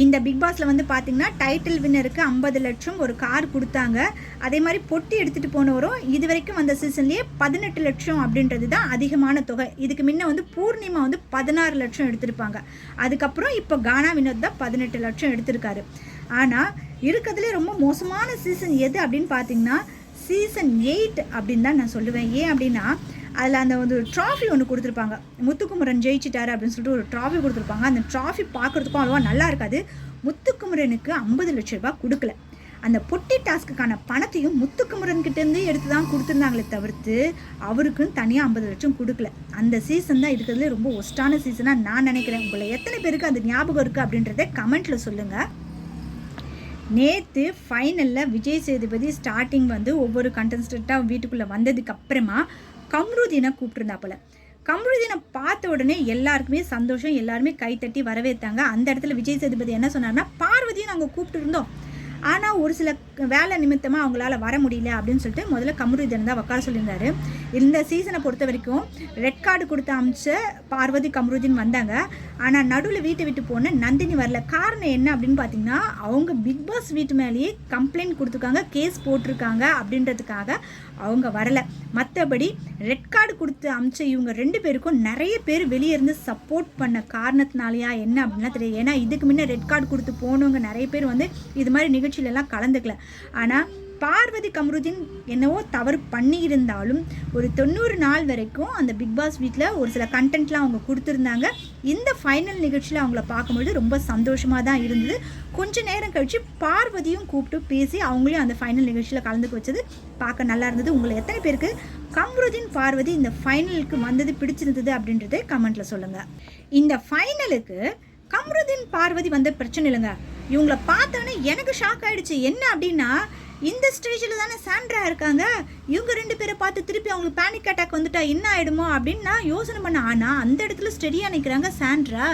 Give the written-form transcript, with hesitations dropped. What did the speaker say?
இந்த பிக் பாஸில் வந்து பார்த்தீங்கன்னா டைட்டில் வின்னருக்கு 50 லட்சம் ஒரு கார் கொடுத்தாங்க. அதே மாதிரி பொட்டி எடுத்துகிட்டு போனவரும் இது வரைக்கும் வந்த சீசன்லேயே 18 லட்சம் அப்படின்றது தான் அதிகமான தொகை. இதுக்கு முன்ன வந்து பூர்ணிமா வந்து 16 லட்சம் எடுத்திருப்பாங்க. அதுக்கப்புறம் இப்போ கானா வினோத் தான் 18 லட்சம் எடுத்திருக்காரு. ஆனால் இருக்கிறதுலே ரொம்ப மோசமான சீசன் எது அப்படின்னு பார்த்தீங்கன்னா சீசன் 8 அப்படின்னு தான் நான் சொல்லுவேன். ஏன் அப்படின்னா அதில் அந்த வந்து ஒரு ட்ராஃபி ஒன்று கொடுத்துருப்பாங்க. முத்துக்குமரன் ஜெயிச்சிட்டாரு அப்படின்னு சொல்லிட்டு ஒரு ட்ராஃபி கொடுத்துருப்பாங்க. அந்த ட்ராஃபி பார்க்குறதுக்கும் அவ்வளோவா நல்லா இருக்காது. முத்துக்குமரனுக்கு 50 லட்ச ரூபா கொடுக்கல. அந்த பொட்டி டாஸ்க்குக்கான பணத்தையும் முத்துக்குமரன்கிட்டேருந்து எடுத்து தான் கொடுத்துருந்தாங்களே தவிர்த்து அவருக்குன்னு தனியாக 50 லட்சம் கொடுக்கல. அந்த சீசன் தான் இருக்கிறதுலே ரொம்ப ஒஸ்ட்டான சீசனாக நான் நினைக்கிறேன். உங்களை எத்தனை பேருக்கு அந்த ஞாபகம் இருக்குது அப்படின்றத கமெண்ட்டில் சொல்லுங்கள். நேற்று ஃபைனலில் விஜய் சேதுபதி ஸ்டார்டிங் வந்து ஒவ்வொரு கண்டஸ்டண்ட்டாக வீட்டுக்குள்ளே வந்ததுக்கு அப்புறமா கம்ருதீனை கூப்பிட்டுருந்தாப்புல. கம்ருதீனை பார்த்த உடனே எல்லாருக்குமே சந்தோஷம், எல்லாருமே கைத்தட்டி வரவேற்றாங்க. அந்த இடத்துல விஜய் சேதுபதி என்ன சொன்னார்னா, பார்வதியும் நாங்கள் கூப்பிட்டு இருந்தோம், ஆனால் ஒரு சில வேலை நிமித்தமாக அவங்களால வர முடியல அப்படின்னு சொல்லிட்டு முதல்ல கம்ருதீன் தான் உட்கார சொல்லியிருந்தாரு. இந்த சீசனை பொறுத்த வரைக்கும் ரெட் கார்டு கொடுத்து அமிச்ச பார்வதி கம்ருதீன் வந்தாங்க. ஆனால் நடுவில் வீட்டை விட்டு போன நந்தினி வரல. காரணம் என்ன அப்படின்னு பார்த்தீங்கன்னா அவங்க பிக் பாஸ் வீட்டு மேலேயே கம்ப்ளைண்ட் கொடுத்துருக்காங்க, கேஸ் போட்டிருக்காங்க. அப்படின்றதுக்காக அவங்க வரலை. மற்றபடி ரெட் கார்டு கொடுத்து அமிச்ச இவங்க 2 பேருக்கும் நிறைய பேர் வெளியே இருந்து சப்போர்ட் பண்ண காரணத்தினாலையா என்ன அப்படின்னா தெரியும். ஏன்னா இதுக்கு முன்னே ரெட் கார்டு கொடுத்து போனவங்க நிறைய பேர் வந்து இது மாதிரி நிகழ்ச்சியிலலாம் கலந்துக்கல. ஆனால் பார்வதி கம்ருதீன் என்னவோ தவறு பண்ணியிருந்தாலும் ஒரு 90 நாள் வரைக்கும் அந்த பிக் பாஸ் வீட்டில் ஒரு சில கண்டென்ட்லாம் அவங்க கொடுத்துருந்தாங்க. இந்த ஃபைனல் நிகழ்ச்சியில் அவங்கள பார்க்கும்பொழுது ரொம்ப சந்தோஷமாக தான் இருந்தது. கொஞ்ச நேரம் கழித்து பார்வதியும் கூப்பிட்டு பேசி அவங்களையும் அந்த ஃபைனல் நிகழ்ச்சியில் கலந்துக்க வச்சது பார்க்க நல்லா இருந்தது. உங்களை எத்தனை பேருக்கு கம்ருதீன் பார்வதி இந்த ஃபைனலுக்கு வந்தது பிடிச்சிருந்தது அப்படின்றத கமெண்ட்டில் சொல்லுங்கள். இந்த ஃபைனலுக்கு கம்ருதீன் பார்வதி வந்த பிரச்சனை இல்லைங்க. இவங்களை பார்த்தோன்னே எனக்கு ஷாக் ஆகிடுச்சு. என்ன அப்படின்னா இந்த ஸ்டேஜில் தானே சாண்ட்ரா இருக்காங்க, இவங்க 2 பேரை பார்த்து திருப்பி அவங்களுக்கு பேனிக் அட்டாக் வந்துட்டா என்ன ஆகிடுமோ அப்படின்னு நான் யோசனை பண்ணேன். ஆனால் அந்த இடத்துல ஸ்டெடியாக நிற்கிறாங்க சாண்ட்ரா.